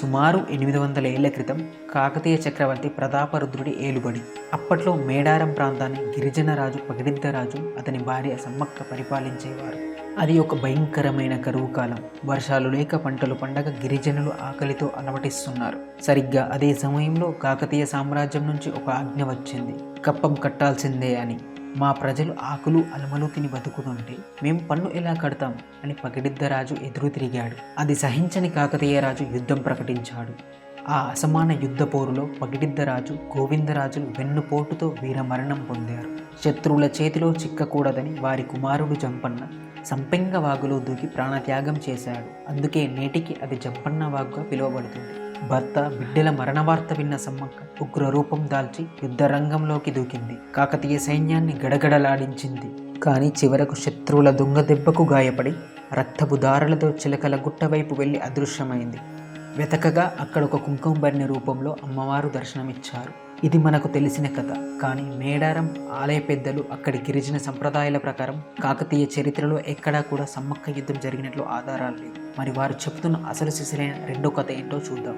సుమారు 800 ఏళ్ల క్రితం కాకతీయ చక్రవర్తి ప్రతాపరుద్రుడి ఏలుబడి. అప్పట్లో మేడారం ప్రాంతాన్ని గిరిజన రాజు పగిడిద్దరాజు అతని భార్య సమ్మక్క పరిపాలించేవారు. అది ఒక భయంకరమైన కరువు కాలం. వర్షాలు లేక పంటలు పండగ గిరిజనులు ఆకలితో అలమటిస్తున్నారు. సరిగ్గా అదే సమయంలో కాకతీయ సామ్రాజ్యం నుంచి ఒక ఆజ్ఞ వచ్చింది, కప్పం కట్టాల్సిందే అని. మా ప్రజలు ఆకులు అలమలు తిని బతుకుతుంటే మేము పన్ను ఎలా కడతాం అని పగిడిద్దరాజు ఎదురు తిరిగాడు. అది సహించని కాకతీయ రాజు యుద్ధం ప్రకటించాడు. ఆ అసమాన యుద్ధ పోరులో పగిడిద్దరాజు గోవిందరాజులు వెన్నుపోటుతో వీరమరణం పొందారు. శత్రువుల చేతిలో చిక్కకూడదని వారి కుమారుడు జంపన్న సంపెంగ వాగులో దూకి ప్రాణత్యాగం చేశాడు. అందుకే నేటికి అది జంపన్న వాగుగా పిలువబడుతుంది. భర్త బిడ్డల మరణ వార్త విన్న సమ్మక్క ఉగ్ర రూపం దాల్చి యుద్ధరంగంలోకి దూకింది. కాకతీయ సైన్యాన్ని గడగడలాడించింది. కానీ చివరకు శత్రువుల దొంగ దెబ్బకు గాయపడి రక్తపు దారులతో చిలకల గుట్ట వైపు వెళ్ళి అదృశ్యమైంది. వెతకగా అక్కడ ఒక కుంకుమబరిణి రూపంలో అమ్మవారు దర్శనమిచ్చారు. ఇది మనకు తెలిసిన కథ. కానీ మేడారం ఆలయ పెద్దలు అక్కడి గిరిజన సంప్రదాయాల ప్రకారం కాకతీయ చరిత్రలో ఎక్కడా కూడా సమ్మక్క యుద్ధం జరిగినట్లు ఆధారాలు లేవు. మరి వారు చెబుతున్న అసలు సిసలైన రెండో కథ ఏంటో చూద్దాం.